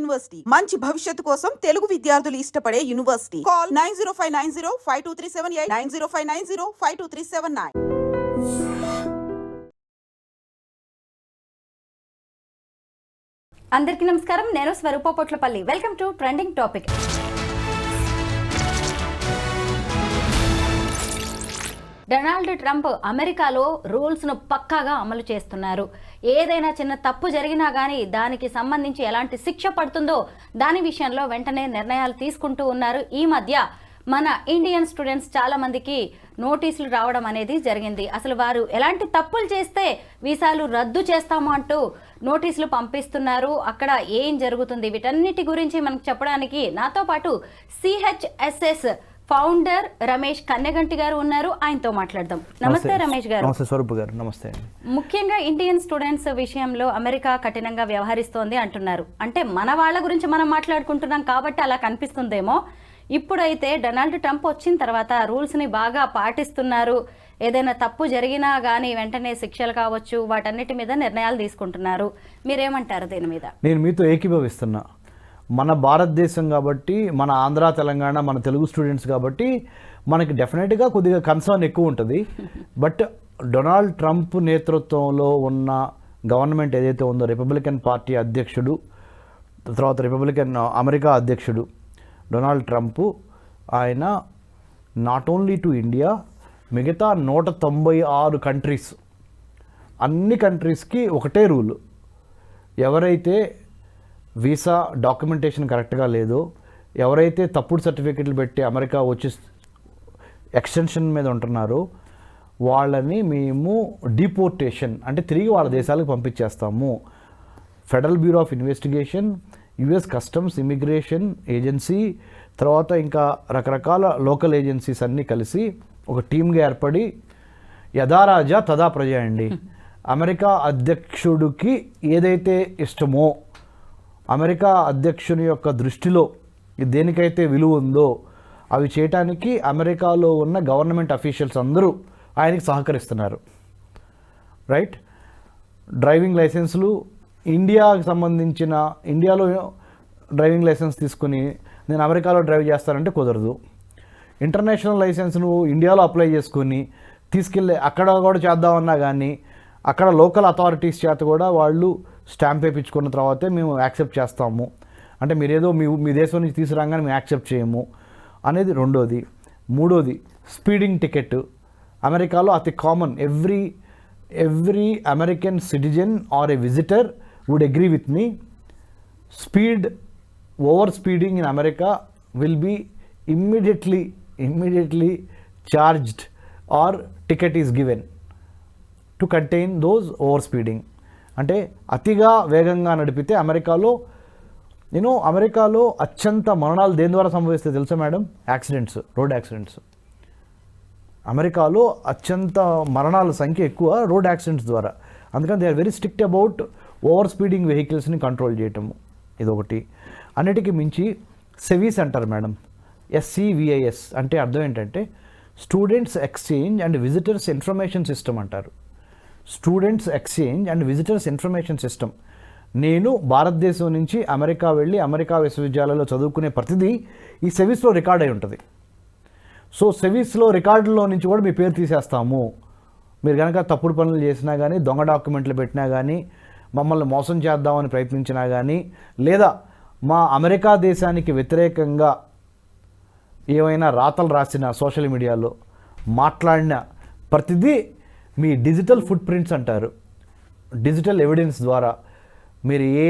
University మంచి భవిష్యత్తు కోసం తెలుగు విద్యార్థులు ఇష్టపడే యూనివర్సిటీ. కాల్ 9059052378 9059052379. అందరికీ నమస్కారం. నేను Swarupa Potlapalli. Welcome to trending topic. Donald Trump అమెరికాలో రూల్స్ను పక్కాగా అమలు చేస్తున్నారు. ఏదైనా చిన్న తప్పు జరిగినా కానీ దానికి సంబంధించి ఎలాంటి శిక్ష పడుతుందో దాని విషయంలో వెంటనే నిర్ణయాలు తీసుకుంటూ ఉన్నారు. ఈ మధ్య మన ఇండియన్ స్టూడెంట్స్ చాలా మందికి నోటీసులు రావడం అనేది జరిగింది. అసలు వారు ఎలాంటి తప్పులు చేస్తే వీసాలు రద్దు చేస్తాము అంటూ నోటీసులు పంపిస్తున్నారు. అక్కడ ఏం జరుగుతుంది, వీటన్నిటి గురించి మనకు చెప్పడానికి నాతో పాటు CHSS ఫౌండర్ రమేష్ కన్నెగంటి గారు ఉన్నారు. ఆయనతో మాట్లాడదాం. నమస్తే రమేష్ గారు. నమస్తే స్వరూప్ గారు. నమస్తే. ముఖ్యంగా ఇండియన్ స్టూడెంట్స్ విషయంలో అమెరికా కఠినంగా వ్యవహరిస్తోంది అంటున్నారు. అంటే మన వాళ్ళ గురించి మనం మాట్లాడుకుంటున్నాం కాబట్టి అలా కనిపిస్తుందేమో. ఇప్పుడైతే డొనాల్డ్ ట్రంప్ వచ్చిన తర్వాత రూల్స్ని బాగా పాటిస్తున్నారు. ఏదైనా తప్పు జరిగినా కానీ వెంటనే శిక్షలు కావచ్చు, వాటన్నిటి మీద నిర్ణయాలు తీసుకుంటున్నారు. మీరేమంటారు దీని మీద? నేను మీతో ఏకీభవిస్తున్నా. మన భారతదేశం కాబట్టి, మన ఆంధ్ర తెలంగాణ, మన తెలుగు స్టూడెంట్స్ కాబట్టి మనకి డెఫినెట్గా కొద్దిగా కన్సర్న్ ఎక్కువ ఉంటుంది. బట్ డొనాల్డ్ ట్రంప్ నేతృత్వంలో ఉన్న గవర్నమెంట్ ఏదైతే ఉందో, రిపబ్లికన్ పార్టీ అధ్యక్షుడు, తర్వాత రిపబ్లికన్ అమెరికా అధ్యక్షుడు డొనాల్డ్ ట్రంప్, ఆయన నాట్ ఓన్లీ టు ఇండియా, మిగతా 196 కంట్రీస్, అన్ని కంట్రీస్కి ఒకటే రూలు. ఎవరైతే వీసా డాక్యుమెంటేషన్ కరెక్ట్గా లేదో, ఎవరైతే తప్పుడు సర్టిఫికెట్లు పెట్టి అమెరికా వచ్చి ఎక్స్టెన్షన్ మీద ఉంటున్నారో వాళ్ళని మేము డిపోర్టేషన్ అంటే తిరిగి వాళ్ళ దేశాలకు పంపించేస్తాము. Federal bureau of investigation, US customs immigration agency, తర్వాత ఇంకా రకరకాల లోకల్ ఏజెన్సీస్ అన్నీ కలిసి ఒక టీమ్గా ఏర్పడి యథారాజా తదా ప్రజ అండి. అమెరికా అధ్యక్షుడికి ఏదైతే ఇష్టమో, అమెరికా అధ్యక్షుని యొక్క దృష్టిలో దేనికైతే విలువ ఉందో అవి చేయటానికి అమెరికాలో ఉన్న గవర్నమెంట్ అఫీషియల్స్ అందరూ ఆయనకి సహకరిస్తున్నారు. రైట్. డ్రైవింగ్ లైసెన్సులు, ఇండియాకి సంబంధించిన, ఇండియాలో డ్రైవింగ్ లైసెన్స్ తీసుకుని నేను అమెరికాలో డ్రైవ్ చేస్తానంటే కుదరదు. ఇంటర్నేషనల్ లైసెన్స్ నువ్వు ఇండియాలో అప్లై చేసుకుని తీసుకెళ్ళి అక్కడ కూడా చేద్దామన్నా కానీ అక్కడ లోకల్ అథారిటీస్ చేత కూడా వాళ్ళు స్టాంప్ వేయించుకున్న తర్వాతే మేము యాక్సెప్ట్ చేస్తాము. అంటే మీరేదో మీ దేశం నుంచి తీసుకురాగానే మేము యాక్సెప్ట్ చేయము అనేది రెండోది. మూడోది స్పీడింగ్ టికెట్. అమెరికాలో అతి common. Every American citizen or a visitor would agree with me, over speeding in America will be immediately charged or ticket is given to contain those over speeding. అంటే అతిగా వేగంగా నడిపితే అమెరికాలో అమెరికాలో అత్యంత మరణాలు దేని ద్వారా సంభవిస్తాయి తెలుసా మేడం? Accidents, road accidents. అమెరికాలో అత్యంత మరణాల సంఖ్య ఎక్కువ రోడ్ యాక్సిడెంట్స్ ద్వారా. అందుకని they are very strict about over speeding వెహికల్స్ని కంట్రోల్ చేయటము. ఇదొకటి. అన్నిటికీ మించి సెవీస్ అంటారు మేడం. SCVIS అంటే అర్థం ఏంటంటే students exchange and visitors information system అంటారు. Students exchange and visitors information system. నేను భారతదేశం నుంచి అమెరికా వెళ్ళి అమెరికా విశ్వవిద్యాలయంలో చదువుకునే ప్రతిదీ ఈ సెవీస్లో రికార్డ్ అయి ఉంటుంది. సో సెవీస్లో రికార్డులో నుంచి కూడా మీ పేరు తీసేస్తాము. మీరు కనుక తప్పుడు పనులు చేసినా కానీ, దొంగ డాక్యుమెంట్లు పెట్టినా కానీ, మమ్మల్ని మోసం చేద్దామని ప్రయత్నించినా కానీ, లేదా మా అమెరికా దేశానికి వ్యతిరేకంగా ఏమైనా రాతలు రాసిన సోషల్ మీడియాలో మాట్లాడిన ప్రతిదీ మీ డిజిటల్ ఫుట్ ప్రింట్స్ అంటారు. డిజిటల్ ఎవిడెన్స్ ద్వారా మీరు ఏ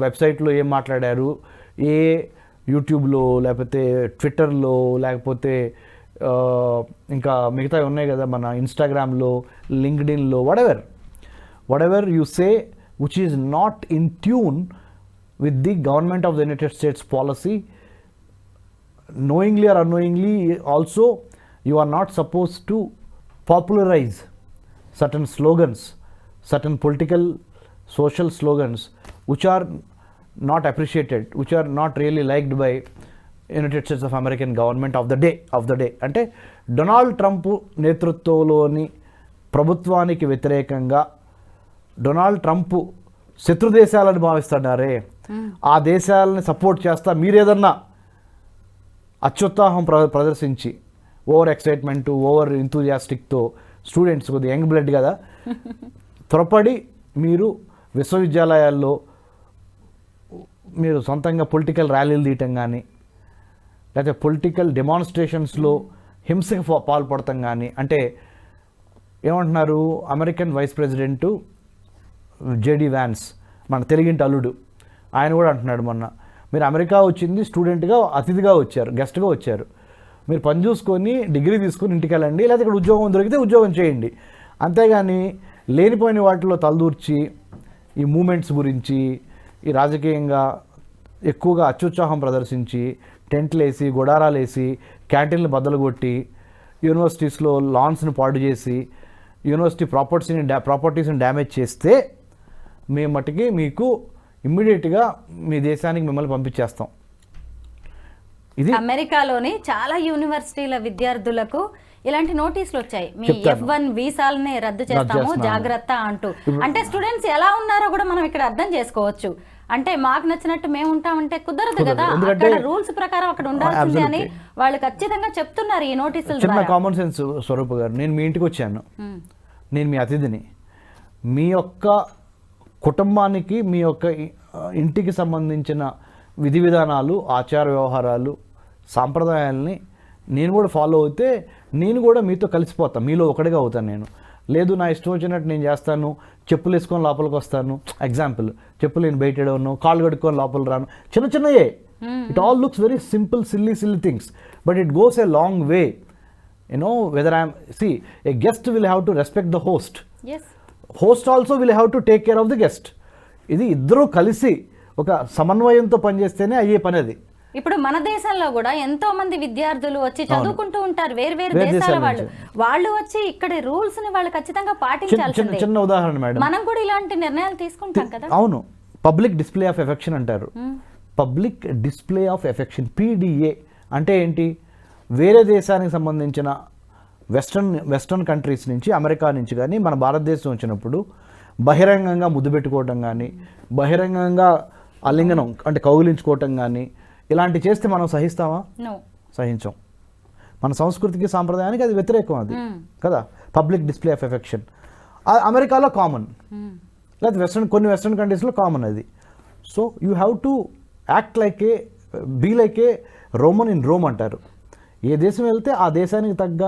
వెబ్సైట్లో ఏం మాట్లాడారు, ఏ యూట్యూబ్లో లేకపోతే ట్విట్టర్లో లేకపోతే ఇంకా మిగతా ఉన్నాయి కదా మన ఇన్స్టాగ్రామ్లో, లింక్డ్ఇన్లో, whatever you say which is not in tune with the government of the United States policy, knowingly or unknowingly also you are not supposed to popularize certain slogans, certain political social slogans which are not appreciated, which are not really liked by United states of American government of the day. అంటే Donald Trump నేతృత్వంలోని ప్రభుత్వానికి వ్యతిరేకంగా Donald Trump శత్రు దేశాలను భావిస్తున్నారే, ఆ దేశాలని support చేస్తా మీరేదన్నా అత్యుత్సాహం ప్రదర్శించి ఓవర్ ఎక్సైట్మెంట్ ఓవర్ ఎంతూజియాస్టిక్తో స్టూడెంట్స్ కొద్దిగా యంగ్ బ్లడ్ కదా త్వరపడి మీరు విశ్వవిద్యాలయాల్లో మీరు సొంతంగా పొలిటికల్ ర్యాలీలు తీయటం కానీ లేకపోతే పొలిటికల్ డెమాన్స్ట్రేషన్స్లో హింసకు పాల్పడటం కానీ అంటే ఏమంటున్నారు American vice president JD Vance మన తెలుగింటి అల్లుడు ఆయన కూడా అంటున్నాడు మొన్న మీరు అమెరికా వచ్చింది స్టూడెంట్గా అతిథిగా వచ్చారు గెస్ట్గా వచ్చారు మీరు పని చూసుకొని డిగ్రీ తీసుకొని ఇంటికి వెళ్ళండి లేకపోతే ఇక్కడ ఉద్యోగం దొరికితే ఉద్యోగం చేయండి అంతేగాని లేనిపోయిన వాటిలో తలదూర్చి ఈ మూమెంట్స్ గురించి ఈ రాజకీయంగా ఎక్కువగా అత్యుత్సాహం ప్రదర్శించి టెంట్లు వేసి గుడారాలు వేసి క్యాంటీన్లు బద్దలు కొట్టి యూనివర్సిటీస్లో లాన్స్ని పాడు చేసి యూనివర్సిటీ ప్రాపర్టీస్ని డ్యామేజ్ చేస్తే మేము మట్టుకి మీకు ఇమ్మీడియట్గా మీ దేశానికి మిమ్మల్ని పంపించేస్తాం. ఇది అమెరికాలోని చాలా యూనివర్సిటీల విద్యార్థులకు ఇలాంటి నోటీసులు వచ్చాయి మీ చెప్తాను. F1 వీసాలని రద్దు చేస్తాము జాగ్రత్త అంటూ. అంటే స్టూడెంట్స్ ఎలా ఉన్నారో కూడా మనం ఇక్కడ అర్థం చేసుకోవచ్చు. అంటే మాకు నచ్చినట్టు మేము ఉంటామంటే కుదరదు కదా, అక్కడ రూల్స్ ప్రకారం అక్కడ ఉండాల్సింది అని వాళ్ళు ఖచ్చితంగా చెప్తున్నారు ఈ నోటీసుల చిన్న ద్వారా. కామన్ సెన్స్ స్వరూప గారు, నేను మీ ఇంటికి వచ్చాను, నేను మీ అతిథిని, మీ యొక్క కుటుంబానికి మీ యొక్క ఇంటికి సంబంధించిన విధి విధానాలు ఆచార వ్యవహారాలు సాంప్రదాయాలని నేను కూడా ఫాలో అవుతే నేను కూడా మీతో కలిసిపోతాను, మీలో ఒకటిగా అవుతాను. నేను లేదు నా ఇష్టం వచ్చినట్టు నేను చేస్తాను, చెప్పులు వేసుకొని లోపలికి వస్తాను, ఎగ్జాంపుల్ చెప్పులు నేను బయట ఉన్నాను, కాళ్ళు కడుక్కొని లోపలికి రాను, చిన్న చిన్నయే. It all looks very simple silly things but it goes a long way. Whether I'm a guest will have to respect the host, host also will have to take care of the guest. ఇది ఇద్దరూ కలిసి ఒక సమన్వయంతో పనిచేస్తేనే అయ్యే పని అది. ఇప్పుడు మన దేశంలో కూడా ఎంతో మంది విద్యార్థులు వచ్చి చదువుకుంటూ ఉంటారు వేరు వేరు దేశాల వాళ్ళు వచ్చి ఇక్కడ రూల్స్ ని వాళ్ళు ఖచ్చితంగా పాటించాల్సిందే. చిన్న ఉదాహరణ మేడం, మనం కూడా ఇలాంటి నిర్ణయాలు తీసుకుంటాం కదా. అవును, పబ్లిక్ డిస్ప్లే ఆఫ్ ఎఫెక్షన్ అంటారు. Public display of affection PDA అంటే ఏంటి? వేరే దేశానికి సంబంధించిన వెస్టర్న్ కంట్రీస్ నుంచి అమెరికా నుంచి కానీ మన భారతదేశం వచ్చినప్పుడు బహిరంగంగా ముద్దు పెట్టుకోవటం కానీ బహిరంగంగా అలింగనం అంటే కౌగిలించుకోవటం కానీ ఇలాంటి చేస్తే మనం సహిస్తామా? సహించాం. మన సంస్కృతికి సాంప్రదాయానికి అది వ్యతిరేకం అది కదా. పబ్లిక్ డిస్ప్లే ఆఫ్ ఎఫెక్షన్ అమెరికాలో కామన్, లేదా కొన్ని వెస్ట్రన్ కంట్రీస్లో కామన్ అది. So you have to act like be like a Roman in Rome అంటారు. ఏ దేశం వెళ్తే ఆ దేశానికి తగ్గ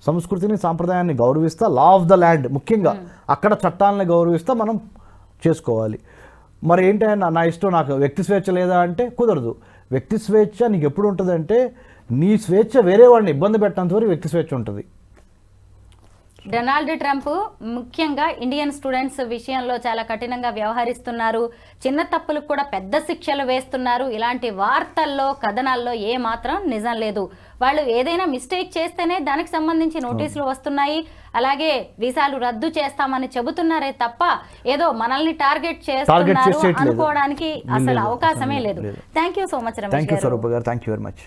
సంస్కృతిని సాంప్రదాయాన్ని గౌరవిస్తా, లా ఆఫ్ ద ల్యాండ్ ముఖ్యంగా అక్కడ చట్టాలని గౌరవిస్తా మనం చేసుకోవాలి. మరి ఏంటంటే నా ఇష్టం, నాకు వ్యక్తి స్వేచ్ఛ లేదా అంటే కుదరదు. వ్యక్తి స్వేచ్ఛ నీకు ఎప్పుడు ఉంటుంది అంటే నీ స్వేచ్ఛ వేరే వాడిని ఇబ్బంది పెట్టేంత వరకు వ్యక్తి స్వేచ్ఛ ఉంటుంది. డొనాల్డ్ ట్రంప్ ముఖ్యంగా ఇండియన్ స్టూడెంట్స్ విషయంలో చాలా కఠినంగా వ్యవహరిస్తున్నారు, చిన్న తప్పులకు కూడా పెద్ద శిక్షలు వేస్తున్నారు. ఇలాంటి వార్తల్లో కథనాల్లో ఏ మాత్రం నిజం లేదు. వాళ్ళు ఏదైనా మిస్టేక్ చేస్తేనే దానికి సంబంధించి నోటీసులు వస్తున్నాయి. అలాగే వీసాలు రద్దు చేస్తామని చెబుతున్నారే తప్ప ఏదో మనల్ని టార్గెట్ చేస్తున్నారు అనుకోవడానికి అసలు అవకాశమే లేదు. Thank you so much Ramesh గారు. థ్యాంక్ యూ స్వరూప గారు, థ్యాంక్ యూ వెరీ మచ్.